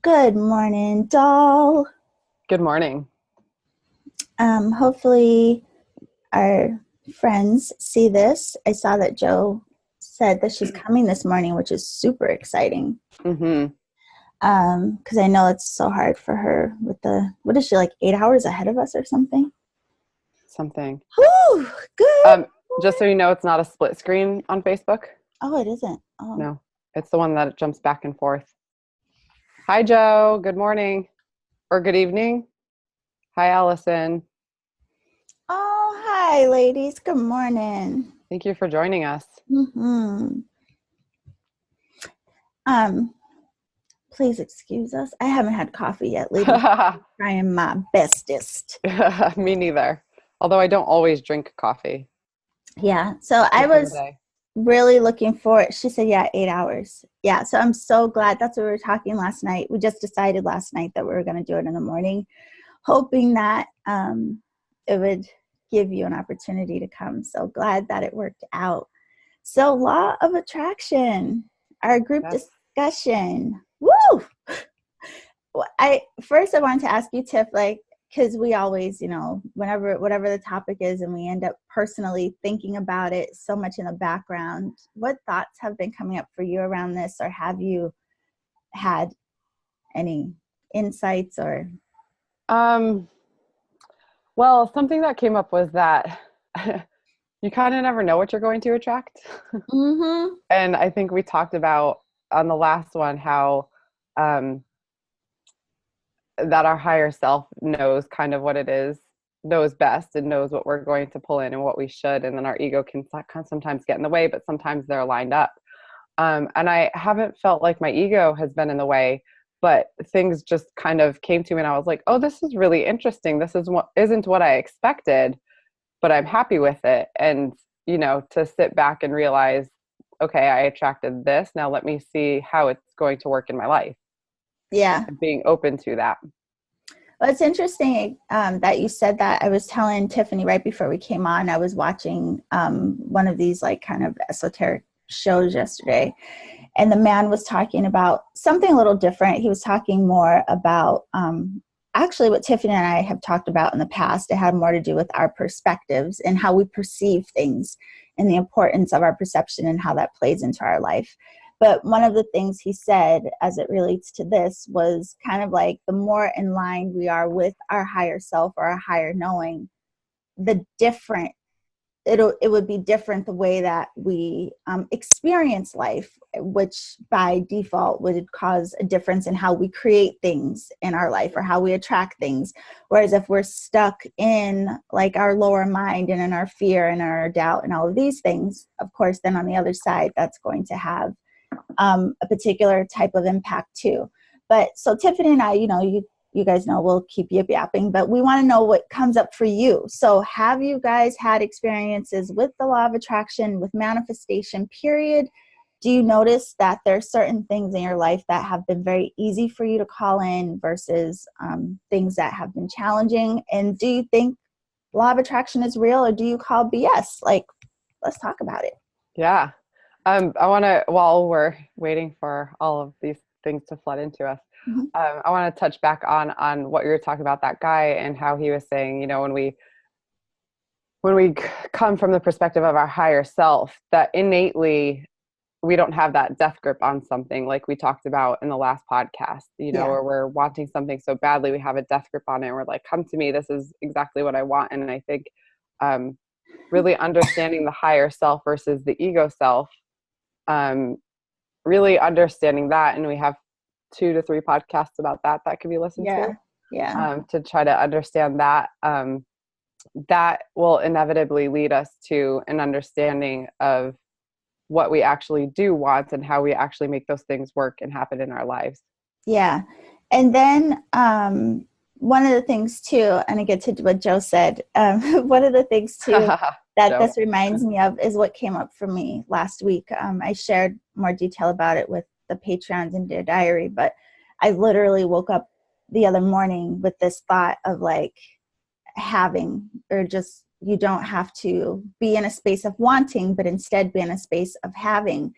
Good morning, doll. Good morning. Hopefully our friends see this. I saw that Joe said that she's coming this morning, which is super exciting. Mm-hmm. Because I know it's so hard for her with what is she, like 8 hours ahead of us or something? Something. Whew, good. Um, just so you know, it's not a split screen on Facebook. Oh, it isn't. Oh. No, it's the one that jumps back and forth. Hi, Joe. Good morning or good evening. Hi, Allison. Oh, hi, ladies. Good morning. Thank you for joining us. Mm-hmm. Um, Please excuse us. I haven't had coffee yet, ladies. Trying my bestest. Me neither. Although I don't always drink coffee. Yeah. So I Depends on the was day. really looking forward. She said, yeah, 8 hours. Yeah. So I'm so glad. That's what we were talking last night. We just decided last night that we were going to do it in the morning, hoping that it would give you an opportunity to come. So glad that it worked out. So law of attraction, our group Yes. discussion. Woo! I wanted to ask you, Tiff, like, because we always, whatever the topic is, and we end up personally thinking about it so much in the background. What thoughts have been coming up for you around this, or have you had any insights or? Um, well, something that came up was that you kind of never know what you're going to attract. Mm-hmm. And I think we talked about on the last one how um, that our higher self knows kind of what it is, knows best, and knows what we're going to pull in and what we should. And then our ego can sometimes get in the way, but sometimes they're lined up. And I haven't felt like my ego has been in the way, but things just kind of came to me, and I was like, "Oh, this is really interesting. This isn't what I expected, but I'm happy with it." And to sit back and realize, okay, I attracted this. Now let me see how it's going to work in my life. Yeah. And being open to that. Well, it's interesting that you said that. I was telling Tiffany right before we came on, I was watching one of these like kind of esoteric shows yesterday, and the man was talking about something a little different. He was talking more about actually what Tiffany and I have talked about in the past. It had more to do with our perspectives and how we perceive things and the importance of our perception and how that plays into our life. But one of the things he said as it relates to this was kind of like the more in line we are with our higher self or our higher knowing, the different it would be different the way that we experience life, which by default would cause a difference in how we create things in our life or how we attract things. Whereas if we're stuck in like our lower mind and in our fear and our doubt and all of these things, of course, then on the other side, that's going to have a particular type of impact too. But so Tiffany and I, you guys know we'll keep yip yapping, but we want to know what comes up for you. So have you guys had experiences with the law of attraction, with manifestation, period? Do you notice that there are certain things in your life that have been very easy for you to call in versus things that have been challenging? And do you think law of attraction is real, or do you call BS? Like, let's talk about it. Yeah. I want to, while we're waiting for all of these things to flood into us, Mm-hmm. I want to touch back on what you were talking about, that guy, and how he was saying, when we come from the perspective of our higher self, that innately we don't have that death grip on something, like we talked about in the last podcast, Yeah. where we're wanting something so badly, we have a death grip on it. And we're like, come to me, this is exactly what I want. And I think really understanding the higher self versus the ego self, really understanding that. And we have 2 to 3 podcasts about that can be listened Yeah. Yeah. to try to understand that. That will inevitably lead us to an understanding of what we actually do want and how we actually make those things work and happen in our lives. Yeah. And then one of the things too, and I get to what Joe said, one of the things too that Joe. this reminds me of is what came up for me last week. I shared more detail about it with the Patreons in Dear Diary, but I literally woke up the other morning with this thought of like having, or just you don't have to be in a space of wanting, but instead be in a space of having.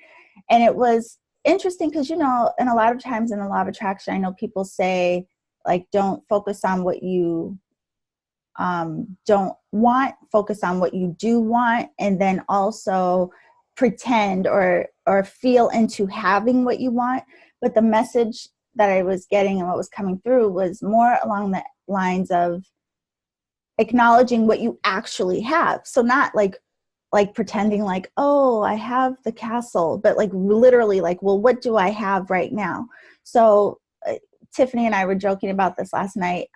And it was interesting because, you know, and a lot of times in the law of attraction, I know people say, like, don't focus on what you don't want, focus on what you do want, and then also pretend or feel into having what you want. But the message that I was getting and what was coming through was more along the lines of acknowledging what you actually have. So not like pretending like, oh, I have the castle, but like literally like, well, what do I have right now? So Tiffany and I were joking about this last night.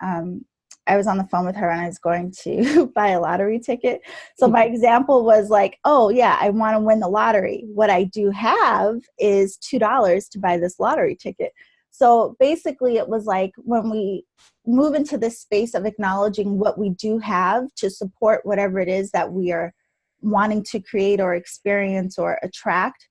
I was on the phone with her and I was going to buy a lottery ticket. So my example was like, oh yeah, I want to win the lottery. What I do have is $2 to buy this lottery ticket. So basically it was like when we move into this space of acknowledging what we do have to support whatever it is that we are wanting to create or experience or attract,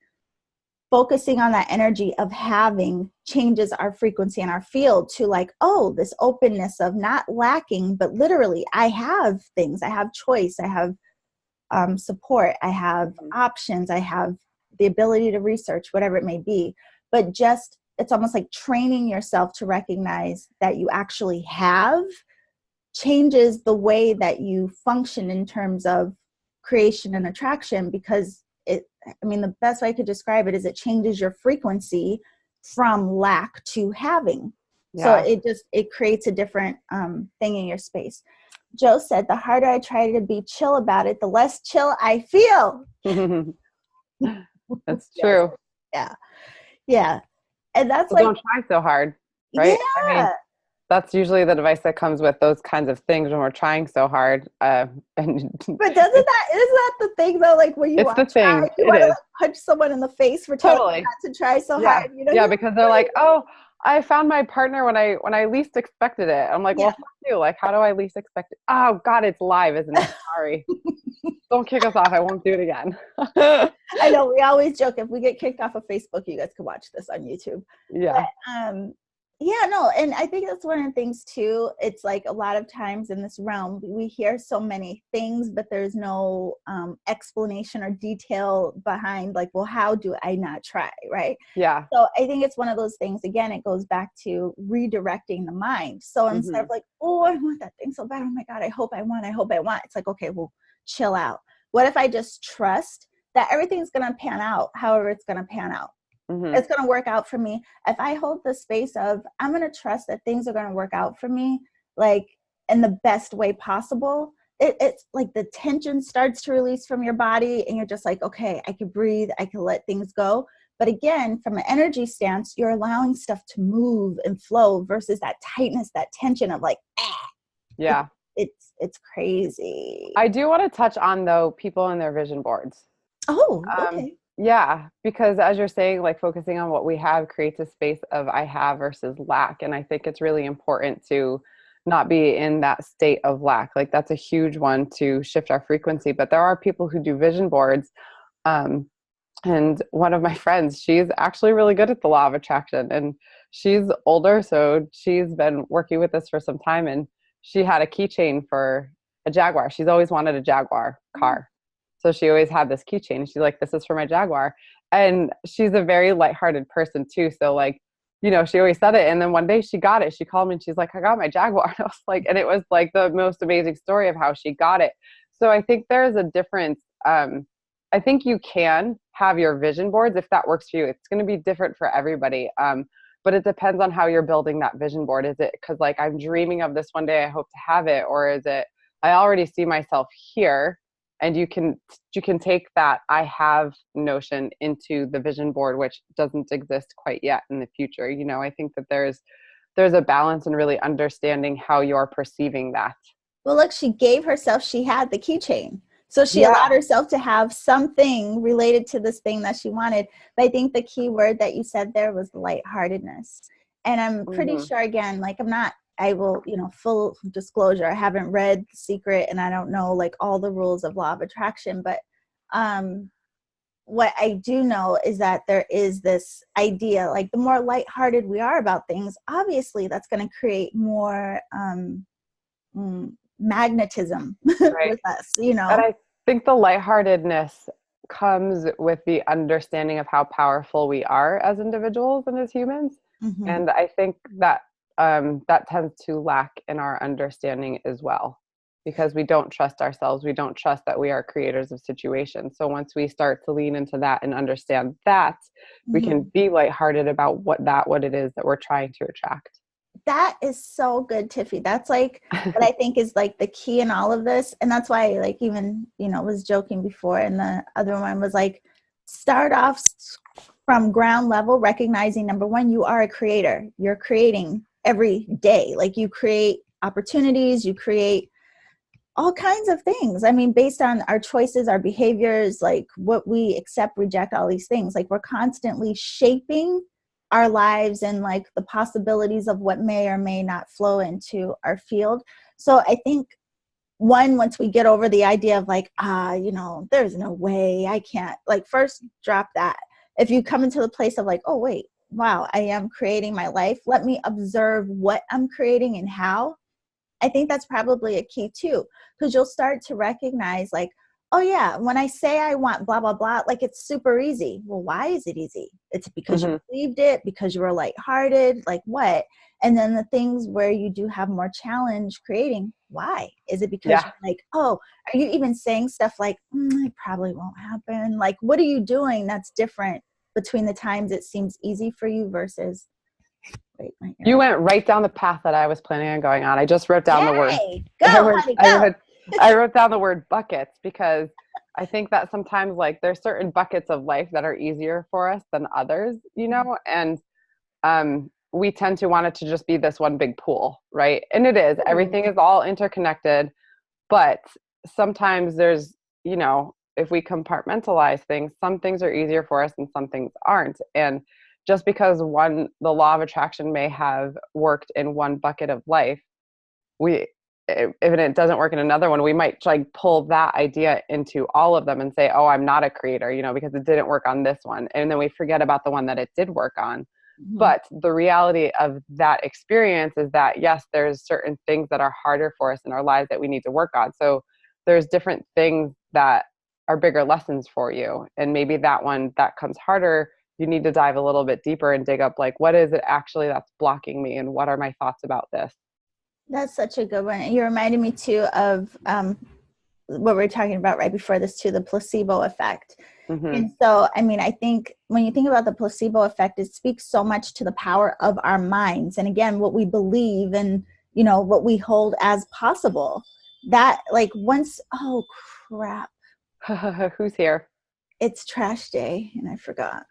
focusing on that energy of having changes our frequency and our field to like, oh, this openness of not lacking, but literally I have things, I have choice, I have support, I have options, I have the ability to research, whatever it may be. But just, it's almost like training yourself to recognize that you actually have changes the way that you function in terms of creation and attraction, because the best way I could describe it is it changes your frequency from lack to having. Yeah. So it creates a different thing in your space. Joe said, the harder I try to be chill about it, the less chill I feel. That's true. Yeah. Yeah. And that's don't try so hard, right? Yeah. I mean, that's usually the advice that comes with those kinds of things when we're trying so hard. But isn't that the thing though? Like when you want to punch someone in the face for telling them not to try so hard. You know? Yeah, because they're like, oh, I found my partner when I least expected it. I'm like, well, fuck you. Like, how do I least expect it? Oh God, it's live, isn't it? Sorry. Don't kick us off. I won't do it again. I know, we always joke, if we get kicked off of Facebook, you guys can watch this on YouTube. Yeah. But, yeah, no, and I think that's one of the things too. It's like a lot of times in this realm, we hear so many things, but there's no explanation or detail behind like, well, how do I not try, right? Yeah. So I think it's one of those things, again, it goes back to redirecting the mind. So instead of like, oh, I want that thing so bad, oh my God, I hope I want. It's like, okay, well, chill out. What if I just trust that everything's going to pan out however it's going to pan out? It's going to work out for me. If I hold the space of, I'm going to trust that things are going to work out for me, like in the best way possible, it's like the tension starts to release from your body and you're just like, okay, I can breathe, I can let things go. But again, from an energy stance, you're allowing stuff to move and flow versus that tightness, that tension of like, yeah, it's crazy. I do want to touch on though, people and their vision boards. Oh, okay. Yeah, because as you're saying, like focusing on what we have creates a space of I have versus lack. And I think it's really important to not be in that state of lack. Like that's a huge one to shift our frequency. But there are people who do vision boards. And one of my friends, she's actually really good at the law of attraction and she's older. So she's been working with us for some time and she had a keychain for a Jaguar. She's always wanted a Jaguar car. So she always had this keychain. She's like, this is for my Jaguar. And she's a very lighthearted person too. So like, you know, she always said it. And then one day she got it. She called me and she's like, I got my Jaguar. And I was like, and it was like the most amazing story of how she got it. So I think there's a difference. I think you can have your vision boards if that works for you. It's going to be different for everybody. But it depends on how you're building that vision board. Is it because like I'm dreaming of this one day, I hope to have it? Or is it, I already see myself here? And you can take that I have notion into the vision board, which doesn't exist quite yet in the future. You know, I think that there's a balance in really understanding how you're perceiving that. Well, look, she gave herself, she had the keychain. So she allowed herself to have something related to this thing that she wanted. But I think the key word that you said there was lightheartedness. And I'm pretty sure, again, like I will, you know, full disclosure, I haven't read The Secret and I don't know like all the rules of law of attraction, but what I do know is that there is this idea, like the more lighthearted we are about things, obviously that's going to create more magnetism with us, you know. And I think the lightheartedness comes with the understanding of how powerful we are as individuals and as humans. Mm-hmm. And I think that that tends to lack in our understanding as well, because we don't trust ourselves. We don't trust that we are creators of situations. So once we start to lean into that and understand that, we Mm-hmm. can be lighthearted about what it is that we're trying to attract. That is so good, Tiffy. That's like what I think is like the key in all of this. And that's why I like even, was joking before. And the other one was like, start off from ground level, recognizing number one, you are a creator. You're creating every day. Like you create opportunities, you create all kinds of things. I mean, based on our choices, our behaviors, like what we accept, reject, all these things. Like we're constantly shaping our lives and like the possibilities of what may or may not flow into our field. So I think once we get over the idea of like, there's no way I can't, like first drop that. If you come into the place of like, oh, wait, wow, I am creating my life. Let me observe what I'm creating and how. I think that's probably a key too, because you'll start to recognize like, oh yeah, when I say I want blah, blah, blah, like it's super easy. Well, why is it easy? It's because you believed it, because you were lighthearted, like what? And then the things where you do have more challenge creating, why? Is it because you're like, oh, are you even saying stuff like, it probably won't happen? Like, what are you doing that's different between the times it seems easy for you versus, wait, you went right down the path that I was planning on going on. I just wrote down the word. Go, honey, go. I wrote down the word buckets, because I think that sometimes like there's certain buckets of life that are easier for us than others, and we tend to want it to just be this one big pool, right? And it is. Everything is all interconnected, but sometimes there's, if we compartmentalize things, some things are easier for us and some things aren't. And just because the law of attraction may have worked in one bucket of life, if it doesn't work in another one, we might like pull that idea into all of them and say, oh, I'm not a creator, because it didn't work on this one. And then we forget about the one that it did work on. But the reality of that experience is that, yes, there's certain things that are harder for us in our lives that we need to work on. So there's different things that are bigger lessons for you. And maybe that one that comes harder, you need to dive a little bit deeper and dig up like, what is it actually that's blocking me? And what are my thoughts about this? That's such a good one. You reminded me too of what we were talking about right before this too, the placebo effect. And so, I mean, I think when you think about the placebo effect, it speaks so much to the power of our minds. And again, what we believe and, what we hold as possible. That like once, oh crap. Who's here? It's trash day and I forgot.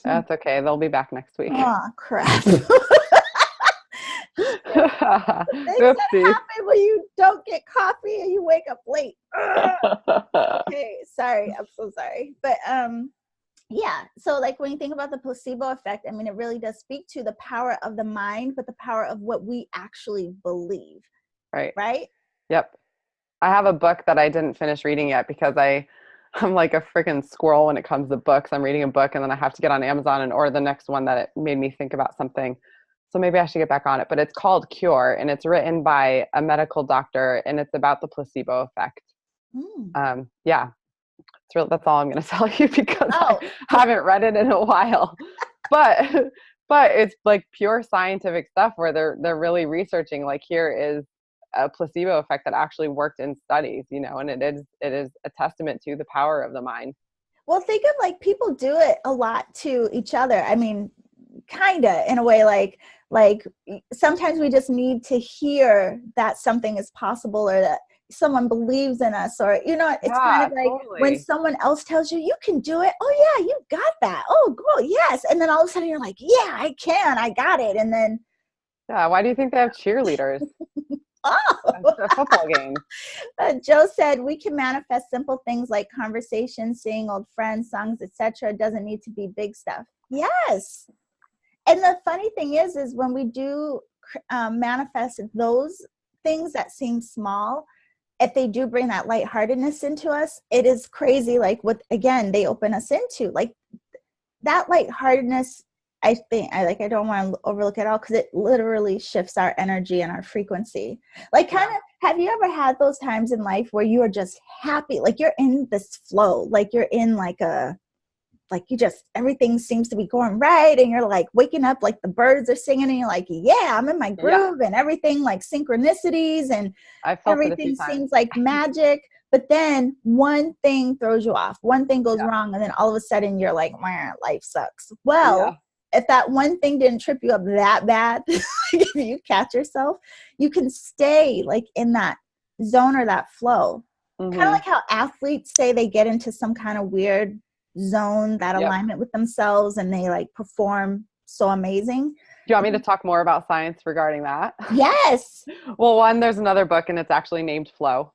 That's okay. They'll be back next week. Oh crap. Things that happen when you don't get coffee and you wake up late. Okay, sorry. I'm so sorry. But yeah, so like when you think about the placebo effect, I mean, it really does speak to the power of the mind, but the power of what we actually believe. Right? Yep. I have a book that I didn't finish reading yet because I'm like a freaking squirrel when it comes to books. I'm reading a book and then I have to get on Amazon and order the next one that it made me think about something. So maybe I should get back on it, but it's called Cure and it's written by a medical doctor and it's about the placebo effect. Yeah, that's all I'm going to tell you because I haven't read it in a while, but it's like pure scientific stuff where they're really researching, like here is a placebo effect that actually worked in studies, and it is a testament to the power of the mind. Well, think of like people do it a lot to each other. I mean, kind of in a way, like sometimes we just need to hear that something is possible or that someone believes in us, or it's kind of like totally. When someone else tells you can do it, oh yeah, you got that, oh cool, yes, and then all of a sudden you're like, yeah, I can, I got it. And then why do you think they have cheerleaders? A football game. Joe said we can manifest simple things like conversations, seeing old friends, songs, etc. It doesn't need to be big stuff. Yes. And the funny thing is when we do manifest those things that seem small, if they do bring that lightheartedness into us, it is crazy. Like what, again, they open us into like that lightheartedness I think I don't want to overlook it all because it literally shifts our energy and our frequency. Like kind of, have you ever had those times in life where you are just happy, like you're in this flow, like you're in like you just, everything seems to be going right, and you're like waking up like the birds are singing and you're like, yeah, I'm in my groove, and everything like synchronicities and I felt it a few everything times. seems like magic. But then one thing throws you off, one thing goes wrong, and then all of a sudden you're like, man, life sucks. Well, if that one thing didn't trip you up that bad, if you catch yourself, you can stay like in that zone or that flow. Kind of like how athletes say they get into some kind of weird zone, that alignment with themselves, and they like perform so amazing. Do you want me to talk more about science regarding that? Yes. Well, one, there's another book and it's actually named Flow.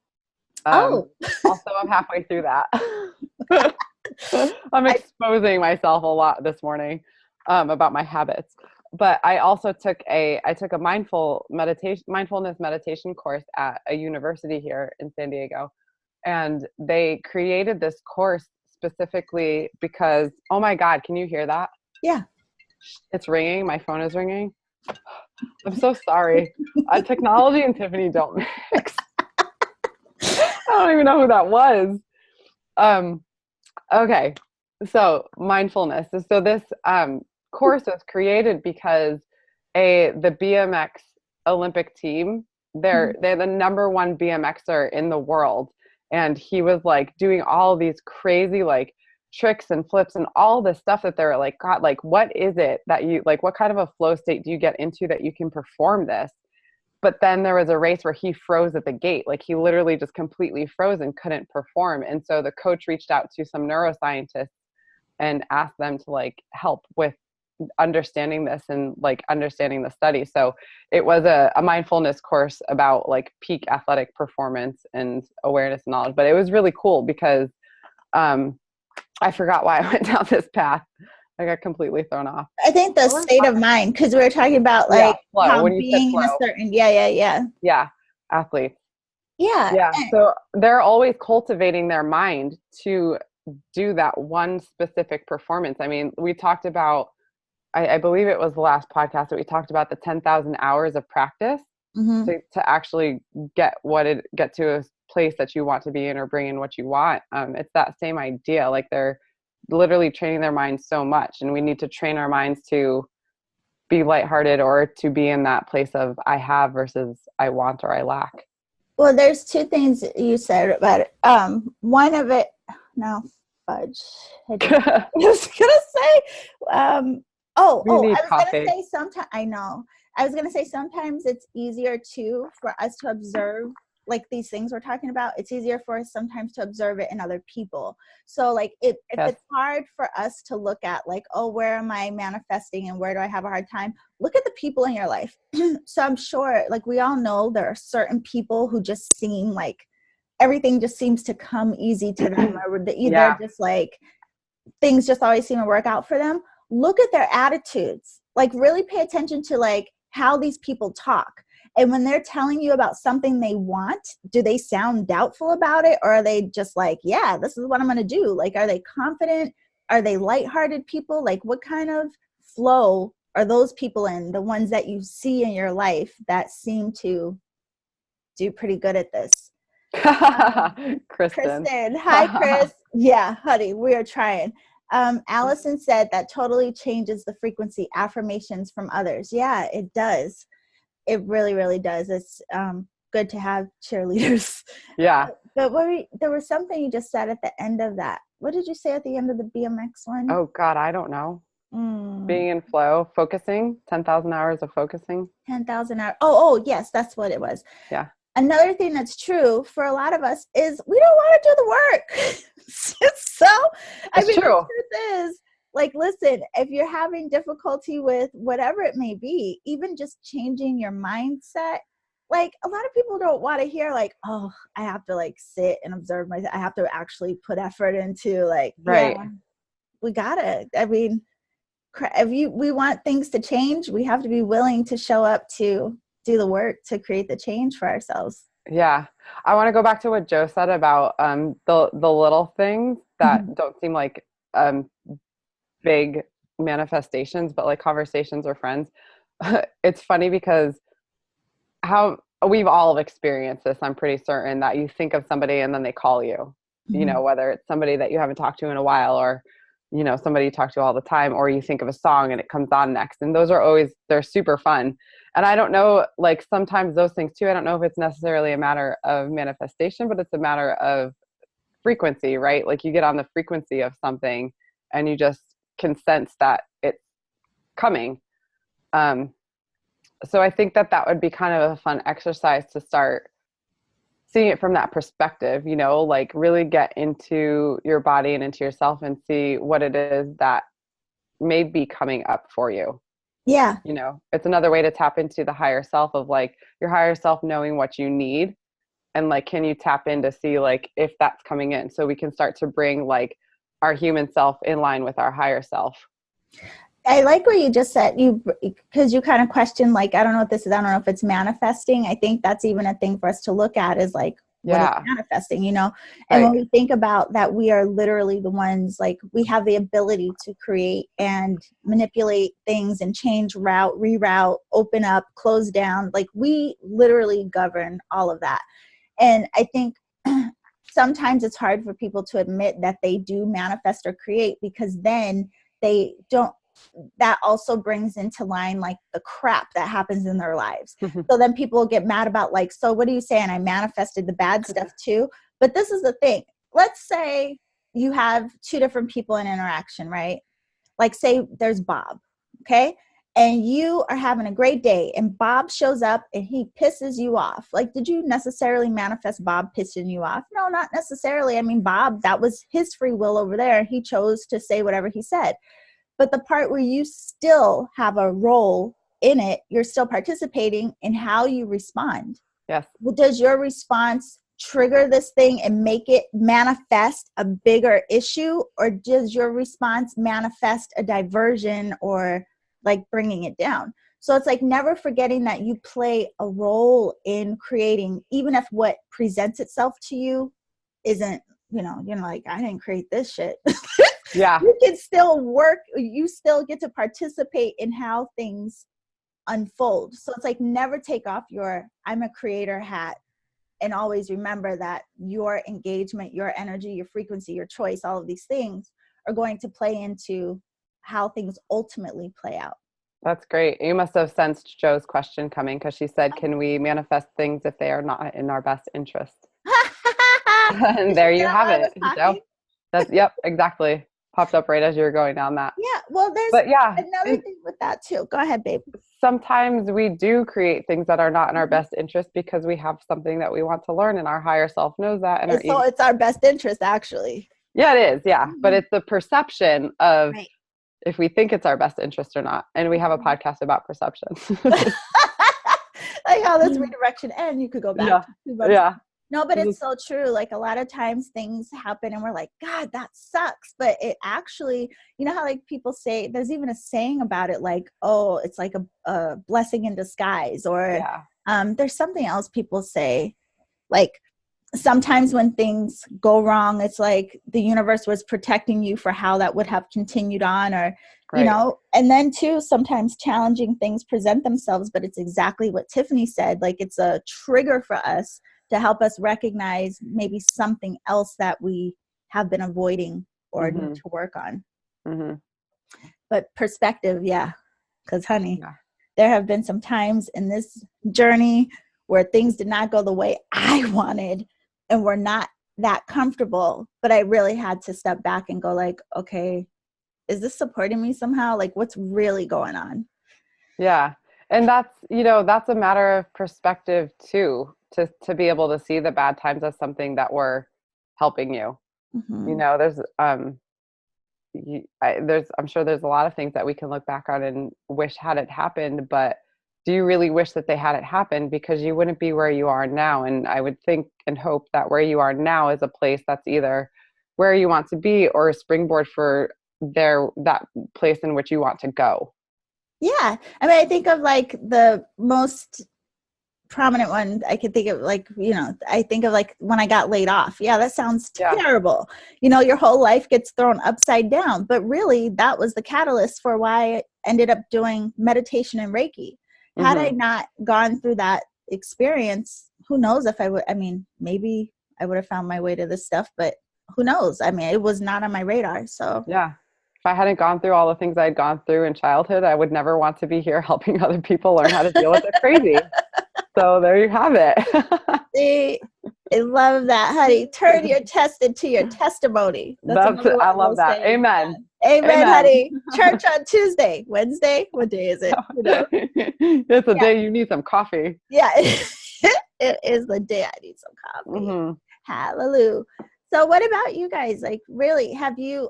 Also, I'm halfway through that. I'm exposing myself a lot this morning about my habits. But I also took a mindfulness meditation course at a university here in San Diego. And they created this course specifically because, oh my God, can you hear that? Yeah. It's ringing. My phone is ringing. I'm so sorry. Technology and Tiffany don't mix. I don't even know who that was. Okay. So mindfulness. So this course was created because the BMX Olympic team, they're the number one BMXer in the world. And he was like doing all these crazy like tricks and flips and all this stuff that they're like, God, like, what is it that you like, what kind of a flow state do you get into that you can perform this? But then there was a race where he froze at the gate. Like he literally just completely froze and couldn't perform. And so the coach reached out to some neuroscientists and asked them to like help with understanding this and like understanding the study. So it was a mindfulness course about like peak athletic performance and awareness and knowledge. But it was really cool because I forgot why I went down this path. I got completely thrown off. I think the state of mind, because we were talking about like how when being in a certain yeah athletes. Yeah. So they're always cultivating their mind to do that one specific performance. I mean, we talked about, I believe it was the last podcast that we talked about the 10,000 hours of practice to actually get to a place that you want to be in or bring in what you want. It's that same idea. Like they're literally training their minds so much, and we need to train our minds to be lighthearted or to be in that place of I have versus I want or I lack. Well, there's two things you said about it. One of it, no, fudge. I was gonna say, I was gonna say sometimes. I know. I was gonna say sometimes it's easier too for us to observe like these things we're talking about. It's easier for us sometimes to observe it in other people. So like if it's hard for us to look at like, oh, where am I manifesting and where do I have a hard time? Look at the people in your life. So I'm sure like we all know there are certain people who just seem like everything just seems to come easy to them, or they're just like things just always seem to work out for them. Look at their attitudes. Like really pay attention to like how these people talk. And when they're telling you about something they want, do they sound doubtful about it? Or are they just like, yeah, this is what I'm going to do? Like, are they confident? Are they lighthearted people? Like what kind of flow are those people in? The ones that you see in your life that seem to do pretty good at this. Kristen. Hi, Chris. Yeah, honey, we are trying. Allison said that totally changes the frequency, affirmations from others. Yeah, it does. It really, really does. It's good to have cheerleaders. Yeah. But there was something you just said at the end of that. What did you say at the end of the BMX one? Oh, God, I don't know. Being in flow, focusing, 10,000 hours of focusing. 10,000 hours. Oh, yes, that's what it was. Yeah. Another thing that's true for a lot of us is we don't want to do the work. So, I mean, true. The truth is, like, listen, if you're having difficulty with whatever it may be, even just changing your mindset, like a lot of people don't want to hear like, oh, I have to like sit and observe myself. I have to actually put effort into like, right. Yeah, we gotta, I mean, if we want things to change, we have to be willing to show up to do the work to create the change for ourselves. Yeah. I want to go back to what Joe said about the little things that don't seem like big manifestations, but like conversations or friends. It's funny because how we've all experienced this. I'm pretty certain that you think of somebody and then they call you, you know, whether it's somebody that you haven't talked to in a while, or, you know, somebody you talk to all the time, or you think of a song and it comes on next. And those are always, they're super fun. And I don't know, like sometimes those things too, I don't know if it's necessarily a matter of manifestation, but it's a matter of frequency, right? Like you get on the frequency of something and you just can sense that it's coming. So I think that that would be kind of a fun exercise to start seeing it from that perspective, you know, like really get into your body and into yourself and see what it is that may be coming up for you. Yeah. You know, it's another way to tap into the higher self of like your higher self knowing what you need. And like, can you tap in to see like if that's coming in, so we can start to bring like our human self in line with our higher self. I like what you just said, because you kind of questioned, like, I don't know what this is. I don't know if it's manifesting. I think that's even a thing for us to look at, is like, what is manifesting, you know? And when we think about that, we are literally the ones, like, we have the ability to create and manipulate things and change route, reroute, open up, close down. Like, we literally govern all of that. And I think sometimes it's hard for people to admit that they do manifest or create, because then they don't, that also brings into line like the crap that happens in their lives. So then people get mad about like, so what are you saying? I manifested the bad stuff too. But this is the thing. Let's say you have two different people in interaction, right? Like say there's Bob, okay? And you are having a great day and Bob shows up and he pisses you off. Like, did you necessarily manifest Bob pissing you off? No, not necessarily. I mean, Bob, that was his free will over there. He chose to say whatever he said. But the part where you still have a role in it, you're still participating in how you respond. Yes. Well, does your response trigger this thing and make it manifest a bigger issue? Or does your response manifest a diversion or like bringing it down? So it's like never forgetting that you play a role in creating, even if what presents itself to you isn't, you know, you're like, I didn't create this shit. Yeah. You can still work, you still get to participate in how things unfold. So it's like never take off your I'm a creator hat, and always remember that your engagement, your energy, your frequency, your choice, all of these things are going to play into how things ultimately play out. That's great. You must have sensed Joe's question coming, because she said, can we manifest things if they are not in our best interest? And there you have it, Joe. That's, yep, exactly. Popped up right as you were going down that. Yeah, well, there's another thing with that too. Go ahead, babe. Sometimes we do create things that are not in our best interest because we have something that we want to learn, and our higher self knows that. And so it's our best interest, actually. Yeah, it is. Yeah. But it's the perception of if we think it's our best interest or not. And we have a podcast about perception. Like how this redirection, and you could go back. Yeah. No, but it's so true. Like a lot of times things happen and we're like, God, that sucks. But it actually, you know how like people say, there's even a saying about it, like, oh, it's like a blessing in disguise, or there's something else people say, like sometimes when things go wrong, it's like the universe was protecting you for how that would have continued on, or, you know, and then too, sometimes challenging things present themselves, but it's exactly what Tiffany said. Like it's a trigger for us to help us recognize maybe something else that we have been avoiding or need to work on. But perspective, because honey, there have been some times in this journey where things did not go the way I wanted and were not that comfortable, but I really had to step back and go like, okay, is this supporting me somehow? Like what's really going on? Yeah. And that's, you know, that's a matter of perspective too, to be able to see the bad times as something that were helping you. You know, there's, I'm sure there's a lot of things that we can look back on and wish had it happened, but do you really wish that they had it happen? Because you wouldn't be where you are now. And I would think and hope that where you are now is a place that's either where you want to be or a springboard for that place in which you want to go. Yeah. I mean, I think of like the most prominent one I could think of, like, I think of like when I got laid off. Yeah, that sounds terrible. Your whole life gets thrown upside down, but really that was the catalyst for why I ended up doing meditation and Reiki. Had I not gone through that experience, who knows if I would, maybe I would have found my way to this stuff, but who knows? It was not on my radar. So yeah. If I hadn't gone through all the things I'd gone through in childhood, I would never want to be here helping other people learn how to deal with it crazy. So there you have it. See, I love that, honey. Turn your test into your testimony. I love that. Saying. Amen. Amen, honey. Church on Tuesday. Wednesday? What day is it? It's a day you need some coffee. Yeah, it is the day I need some coffee. Hallelujah. So what about you guys? Like, really,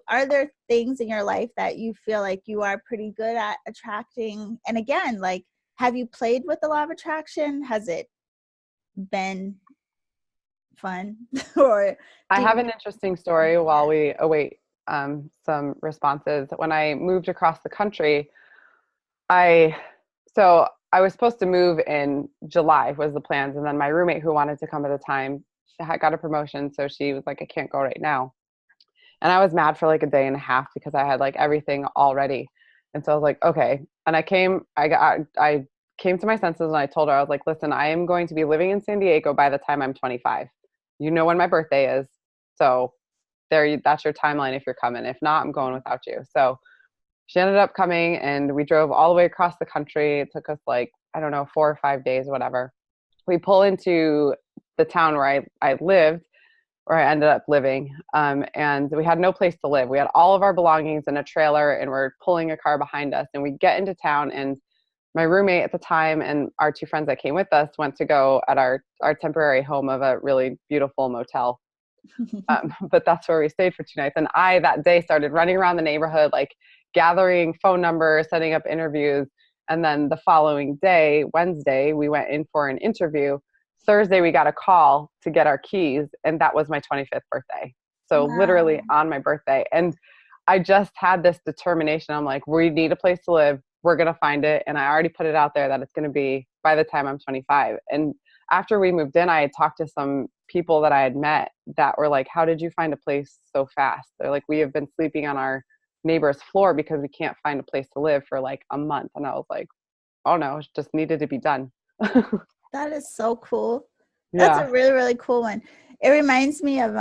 are there things in your life that you feel like you are pretty good at attracting? And again, like, have you played with the law of attraction? Has it been fun? Or I have an interesting story while we await some responses. When I moved across the country, I was supposed to move in July was the plans. And then my roommate, who wanted to come at the time, got a promotion. So she was like, I can't go right now. And I was mad for like a day and a half because I had like everything all ready. And so I was like, okay. And I came to my senses and I told her, I was like, listen, I am going to be living in San Diego by the time I'm 25. You know when my birthday is. So that's your timeline if you're coming. If not, I'm going without you. So she ended up coming and we drove all the way across the country. It took us like, I don't know, 4 or 5 days, whatever. We pull into the town where I lived, where I ended up living. And we had no place to live. We had all of our belongings in a trailer and we're pulling a car behind us. And we get into town and my roommate at the time and our 2 friends that came with us went to go at our temporary home of a really beautiful motel. But that's where we stayed for 2 nights. And I, that day, started running around the neighborhood, like gathering phone numbers, setting up interviews. And then the following day, Wednesday, we went in for an interview. Thursday, we got a call to get our keys. And that was my 25th birthday. So literally on my birthday. And I just had this determination. I'm like, we need a place to live. We're going to find it. And I already put it out there that it's going to be by the time I'm 25. And after we moved in, I had talked to some people that I had met that were like, how did you find a place so fast? They're like, we have been sleeping on our neighbor's floor because we can't find a place to live for like a month. And I was like, oh no, it just needed to be done. That is so cool. That's a really, really cool one. It reminds me of,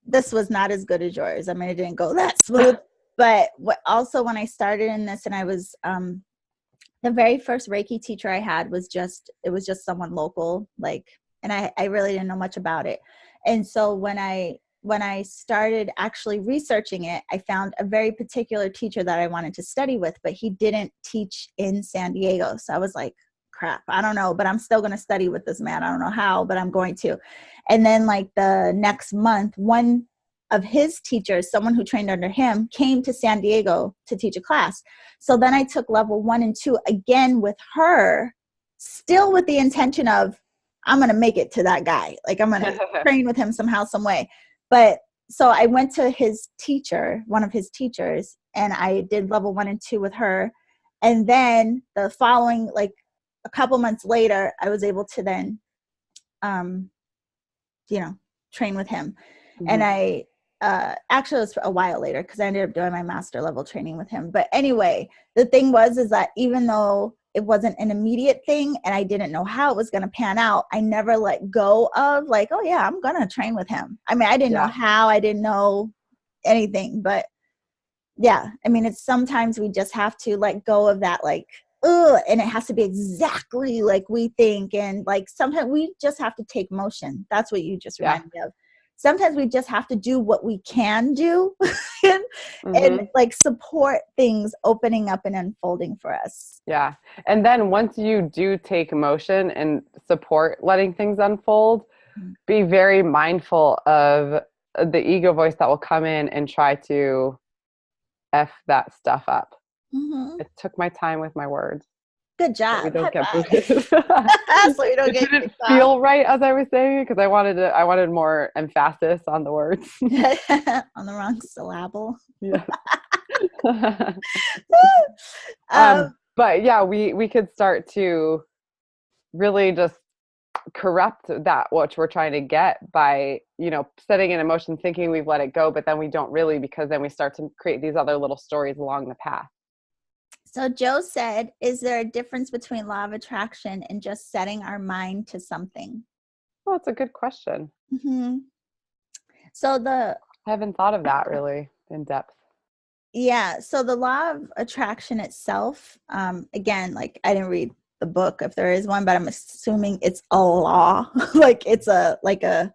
this was not as good as yours. It didn't go that smooth. But also when I started in this and I was, the very first Reiki teacher I had was just someone local, like, and I really didn't know much about it. And so when I started actually researching it, I found a very particular teacher that I wanted to study with, but he didn't teach in San Diego. So I was like, crap, I don't know, but I'm still going to study with this man. I don't know how, but I'm going to. And then like the next month, one of his teachers, someone who trained under him, came to San Diego to teach a class. So then I took level 1 and 2 again with her, still with the intention of, I'm going to make it to that guy. Like I'm going to train with him somehow, some way. But so I went to his teacher, one of his teachers, and I did level 1 and 2 with her. And then the following, like a couple months later, I was able to then, train with him. Mm-hmm. And I, actually it was a while later because I ended up doing my master level training with him. But anyway, the thing is that even though it wasn't an immediate thing and I didn't know how it was going to pan out, I never let go of like, oh yeah, I'm going to train with him. I didn't know how, I didn't know anything, but yeah, it's sometimes we just have to let go of that, like, and it has to be exactly like we think. And like, sometimes we just have to take motion. That's what you just reminded me of. Sometimes we just have to do what we can do and like support things opening up and unfolding for us. Yeah. And then once you do take motion and support letting things unfold, be very mindful of the ego voice that will come in and try to F that stuff up. Mm-hmm. It took my time with my words. Good job. So we don't get booted. So we don't it didn't feel right as I was saying it because I wanted more emphasis on the words. On the wrong syllable. Yeah. But yeah, we could start to really just corrupt that which we're trying to get by, you know, setting an emotion, thinking we've let it go, but then we don't really, because then we start to create these other little stories along the path. So Joe said, is there a difference between law of attraction and just setting our mind to something? Well, it's a good question. Mm-hmm. So I haven't thought of that really in depth. yeah, so the law of attraction itself, again, like I didn't read the book if there is one, but I'm assuming it's a law. Like it's Universal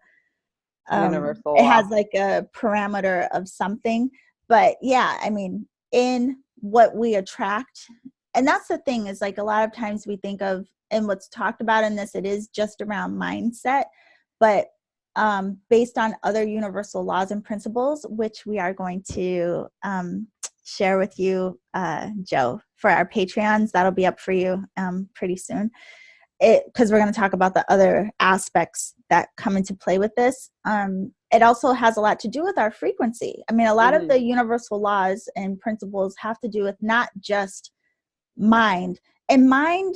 it law. has like a parameter of something. But yeah, I mean, in what we attract, and that's the thing, is like a lot of times we think of, and what's talked about in this, it is just around mindset, but based on other universal laws and principles, which we are going to share with you, Joe, for our Patreons. That'll be up for you pretty soon, because we're going to talk about the other aspects that come into play with this. It also has a lot to do with our frequency. I mean, a lot of the universal laws and principles have to do with not just mind. And mind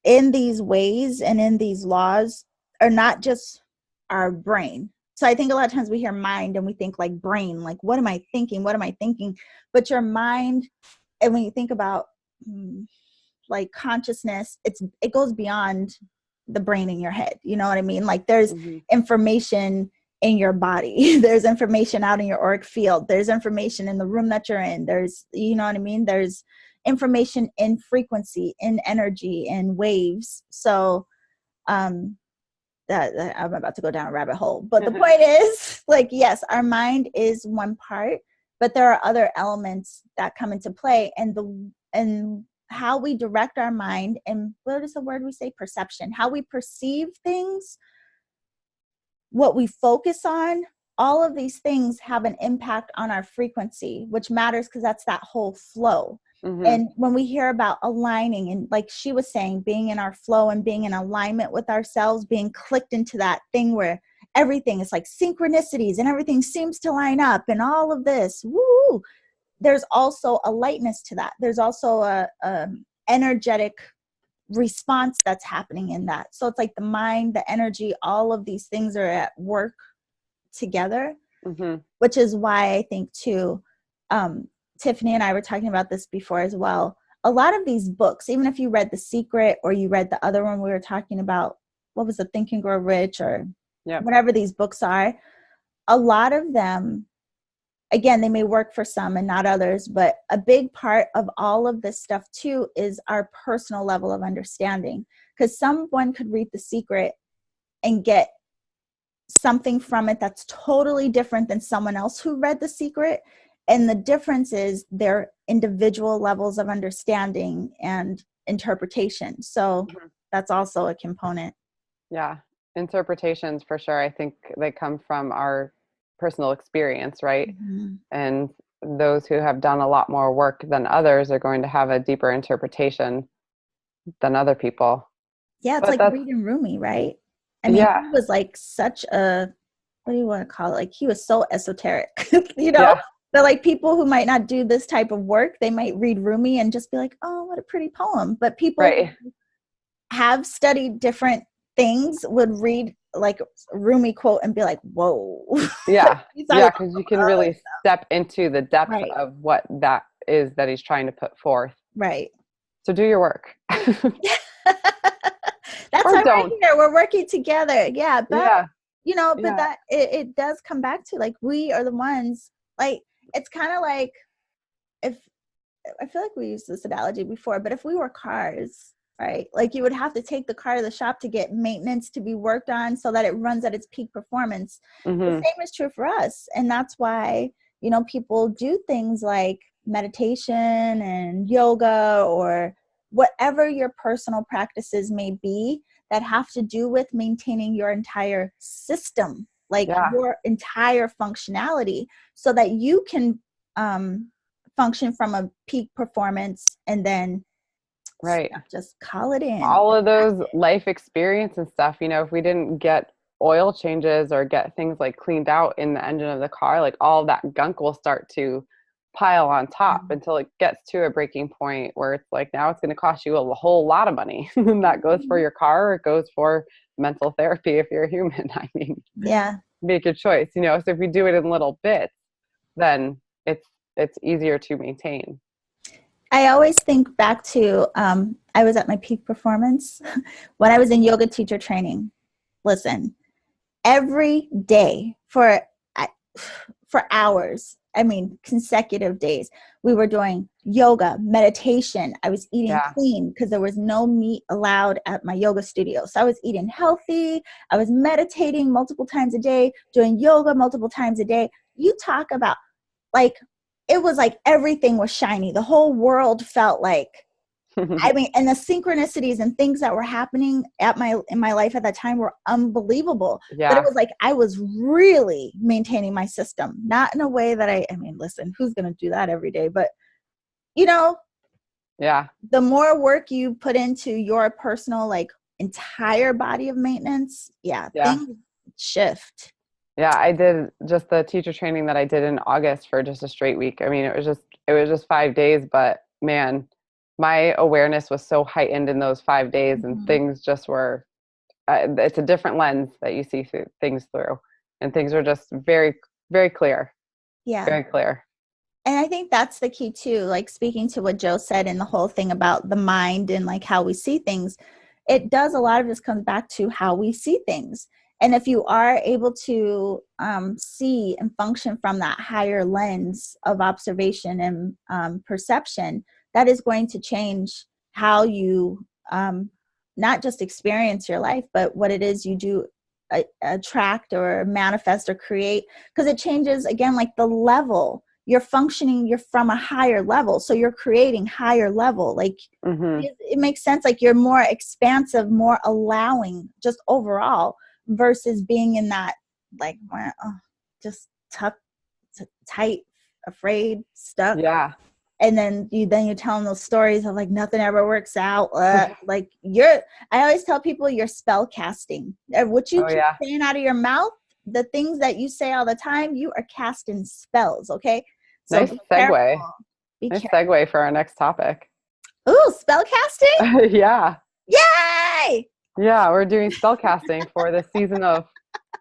in these ways and in these laws are not just our brain. So I think a lot of times we hear mind and we think like brain, like what am I thinking? What am I thinking? But your mind, and when you think about like consciousness, it goes beyond the brain in your head. You know what I mean? Like there's information in your body. There's information out in your auric field. There's information in the room that you're in. There's, you know what I mean? There's information in frequency, in energy, in waves. So that I'm about to go down a rabbit hole. But the point is, like, yes, our mind is one part, but there are other elements that come into play, and how we direct our mind, and what is the word we say? Perception. How we perceive things, what we focus on, all of these things have an impact on our frequency, which matters because that's that whole flow. And when we hear about aligning, and like she was saying, being in our flow and being in alignment with ourselves, being clicked into that thing where everything is like synchronicities and everything seems to line up and all of this, woo, there's also a lightness to that. There's also a energetic response that's happening in that. So it's like the mind, the energy, all of these things are at work together, which is why I think too, Tiffany and I were talking about this before as well. A lot of these books, even if you read The Secret or you read the other one we were talking about, what was the Think and Grow Rich, or whatever these books are, a lot of them, again, they may work for some and not others, but a big part of all of this stuff too is our personal level of understanding. Because someone could read The Secret and get something from it that's totally different than someone else who read The Secret. And the difference is their individual levels of understanding and interpretation. So that's also a component. Yeah. Interpretations for sure. I think they come from our personal experience, right? And those who have done a lot more work than others are going to have a deeper interpretation than other people. Yeah, it's but like reading Rumi, right? I mean, he was like such a, what do you want to call it? Like he was so esoteric, you know? But like people who might not do this type of work, they might read Rumi and just be like, oh, what a pretty poem. But people who have studied different things would read like Rumi quote and be like, whoa. Because you can really step into the depth of what that is that he's trying to put forth. Right. So do your work. That's why we're here. We're working together. Yeah. But you know, but that it does come back to like, we are the ones, like, it's kind of like, if I feel like we used this analogy before, but if we were cars, right? Like you would have to take the car to the shop to get maintenance to be worked on so that it runs at its peak performance. The same is true for us. And that's why, you know, people do things like meditation and yoga or whatever your personal practices may be that have to do with maintaining your entire system, like your entire functionality, so that you can function from a peak performance and then just call it in. All of those life experience and stuff, you know, if we didn't get oil changes or get things like cleaned out in the engine of the car, like all of that gunk will start to pile on top until it gets to a breaking point where it's like, now it's going to cost you a whole lot of money. And that goes for your car, or it goes for mental therapy if you're a human. I mean, Yeah. make a choice, you know. So if we do it in little bits, then it's easier to maintain. I always think back to I was at my peak performance when I was in yoga teacher training. Listen, every day for hours, I mean, consecutive days, we were doing yoga, meditation. I was eating clean because there was no meat allowed at my yoga studio. So I was eating healthy. I was meditating multiple times a day, doing yoga multiple times a day. You talk about, like, it was like everything was shiny. The whole world felt like, I mean, and the synchronicities and things that were happening in my life at that time were unbelievable. Yeah. But it was like I was really maintaining my system, not in a way that I mean, listen, who's going to do that every day? But, you know, yeah, the more work you put into your personal, like, entire body of maintenance, things shift. Yeah, I did just the teacher training that I did in August for just a straight week. I mean, it was just 5 days, but man, my awareness was so heightened in those 5 days, and things just were, it's a different lens that you see things through, and things are just very, very clear. Yeah. Very clear. And I think that's the key too, like speaking to what Joe said and the whole thing about the mind and like how we see things, it does, a lot of this comes back to how we see things. And if you are able to see and function from that higher lens of observation and perception, that is going to change how you not just experience your life, but what it is you do attract or manifest or create, because it changes, again, like the level you're functioning, you're from a higher level, so you're creating higher level, like it makes sense, like you're more expansive, more allowing just overall, versus being in that, like, just tucked, tight, afraid, stuck. Yeah. And then you're telling those stories of like nothing ever works out. Like I always tell people you're spell casting. What you keep saying out of your mouth, the things that you say all the time, you are casting spells. Okay. So nice segue. Nice segue for our next topic. Ooh, spell casting. Yeah. Yay. Yeah, we're doing spell casting for the season of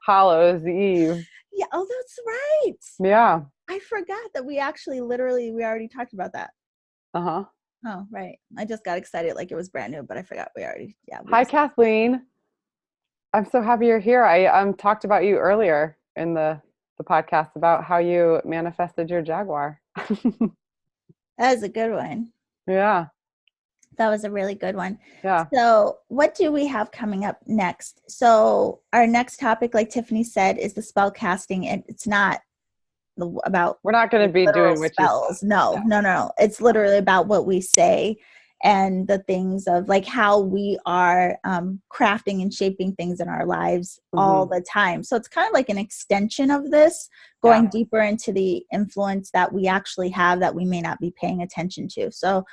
Hallows Eve. Yeah. Oh, that's right. Yeah. I forgot that we already talked about that. Uh-huh. Oh, right. I just got excited like it was brand new, but I forgot Hi, Kathleen. I'm so happy you're here. I talked about you earlier in the podcast about how you manifested your Jaguar. That was a good one. Yeah. That was a really good one. Yeah. So what do we have coming up next? So our next topic, like Tiffany said, is the spell casting. And it's not about, we're not going to be doing witchy spells. No. It's literally about what we say and the things of like how we are crafting and shaping things in our lives all the time. So it's kind of like an extension of this, going deeper into the influence that we actually have that we may not be paying attention to. So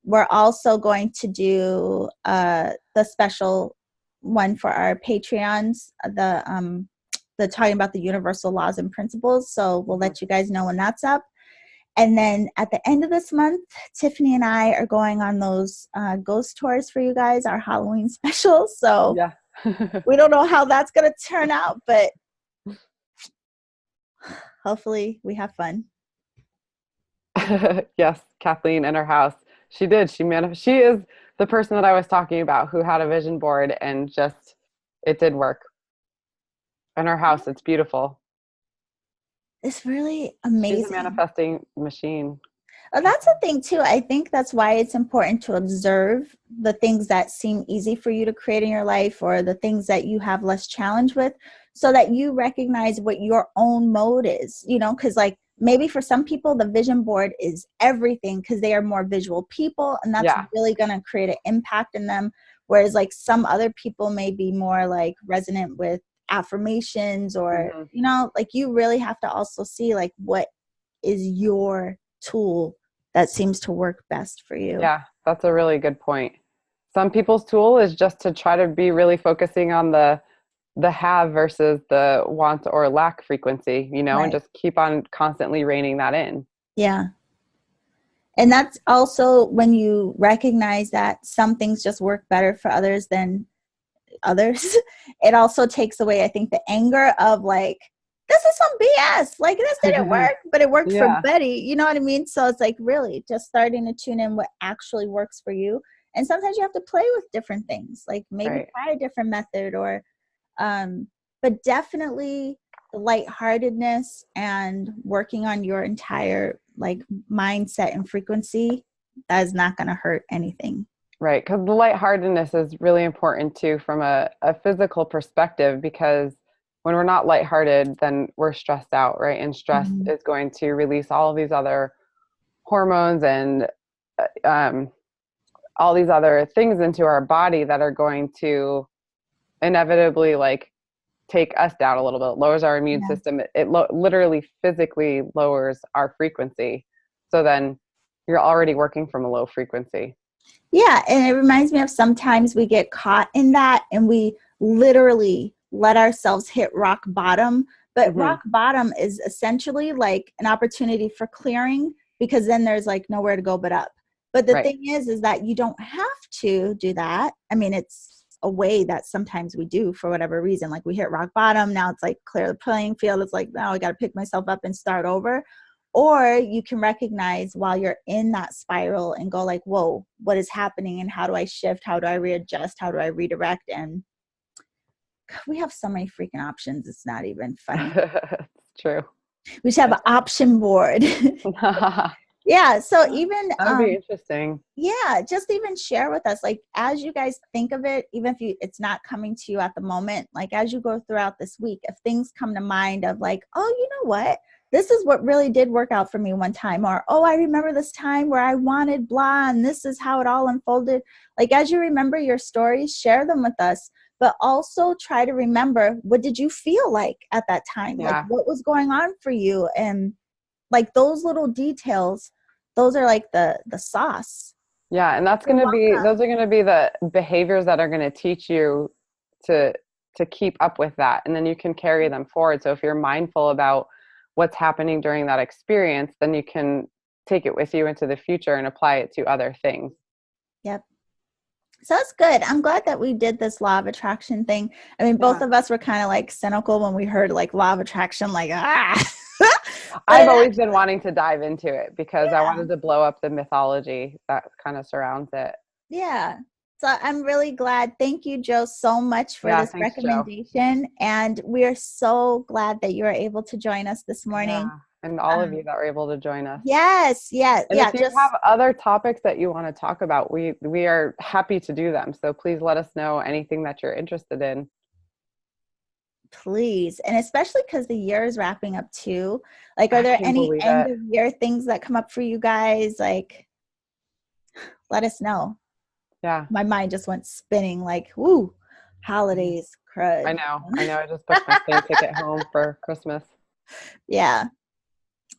we're also going to do the special one for our Patreons, the talking about the universal laws and principles. So we'll let you guys know when that's up. And then at the end of this month, Tiffany and I are going on those ghost tours for you guys, our Halloween special. So we don't know how that's going to turn out, but hopefully we have fun. Yes, Kathleen in her house. She did. She is the person that I was talking about who had a vision board, and just, it did work. In her house, it's beautiful. It's really amazing. She's a manifesting machine. Well, that's the thing too. I think that's why it's important to observe the things that seem easy for you to create in your life, or the things that you have less challenge with, so that you recognize what your own mode is, because like maybe for some people the vision board is everything because they are more visual people, and that's really going to create an impact in them. Whereas like some other people may be more like resonant with affirmations, or like you really have to also see like what is your tool that seems to work best for you. Yeah, that's a really good point. Some people's tool is just to try to be really focusing on the have versus the want or lack frequency, and just keep on constantly reining that in. Yeah. And that's also when you recognize that some things just work better for others than others. It also takes away, I think, the anger of like, this is some BS. Like, this didn't work, but it worked for Yeah, Betty. You know what I mean? So it's like really just starting to tune in what actually works for you. And sometimes you have to play with different things, like maybe right. try a different method or, um, but definitely the lightheartedness and working on your entire like mindset and frequency, that is not going to hurt anything. Right, because the lightheartedness is really important too from a physical perspective, because when we're not lighthearted, then we're stressed out, right? And stress Mhm. is going to release all of these other hormones and um, all these other things into our body that are going to inevitably like take us down a little bit. It lowers our immune Yeah. system. It literally physically lowers our frequency. So then you're already working from a low frequency. Yeah, and it reminds me of sometimes we get caught in that and we literally let ourselves hit rock bottom. But Hmm. rock bottom is essentially like an opportunity for clearing because then there's like nowhere to go but up. But the Right. thing is that you don't have to do that. I mean, it's a way that sometimes we do for whatever reason. Like we hit rock bottom. Now it's like clear the playing field. It's like, now I got to pick myself up and start over. Or you can recognize while you're in that spiral and go like, whoa, what is happening and how do I shift? How do I readjust? How do I redirect? And we have so many freaking options. It's not even funny. It's true. We should have an option board. That Yeah. So even, would be interesting. yeah, just even share with us, like, as you guys think of it, even if it's not coming to you at the moment, like as you go throughout this week, if things come to mind of like, oh, you know what, this is what really did work out for me one time, or oh, I remember this time where I wanted blah and this is how it all unfolded. Like as you remember your stories, share them with us, but also try to remember, what did you feel like at that time, like Yeah. what was going on for you, and like those little details, those are like the sauce. Yeah, and that's You're going to be welcome. those are going to be the behaviors that are going to teach you to to keep up with that, and then you can carry them forward. So if you're mindful about what's happening during that experience, then you can take it with you into the future and apply it to other things. Yep. So that's good. I'm glad that we did this law of attraction thing. I mean, both Yeah. of us were kind of like cynical when we heard like law of attraction, like, ah. But I've it always actually, been wanting to dive into it because I yeah, wanted to blow up the mythology that kind of surrounds it. yeah. So I'm really glad. Thank you, Joe, so much for Yeah, this thanks, Joe. recommendation. And we are so glad that you are able to join us this morning. Yeah, and all of you Um, that were able to join us. yes, yeah, And yeah. if you have Just other topics that you want to talk about, we are happy to do them. So please let us know anything that you're interested in. please, and especially because the year is wrapping up too. Like, are I there can't any believe end it. of year things that come up for you guys? Like, let us know. Yeah, My mind just went spinning like, woo, holidays, I crud. know. I know. I just booked my plane ticket home for Christmas. Yeah.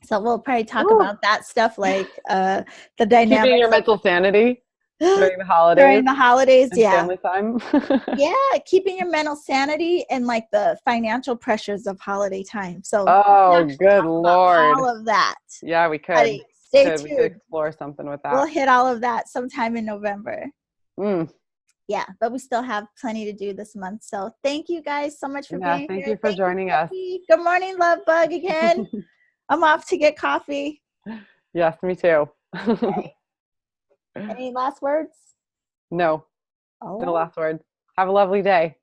So we'll probably talk Woo. about that stuff, like the Keeping your dynamics mental sanity of during the holidays during the holidays. and Yeah. family time. Yeah. Keeping your mental sanity and like the financial pressures of holiday time. So we can Oh, actually good talk about Lord. all of that. Yeah, we could. Buddy, stay We could tuned. explore something with We'll that. hit all of that sometime in November. Mm. Yeah, but we still have plenty to do this month. So thank you guys so much for Yeah, being thank here. you for Thank you, joining us. Tiffy. Good morning, love bug again. I'm off to get coffee. Yes, me too. Okay. Any last words? No, no Oh, last words. Have a lovely day.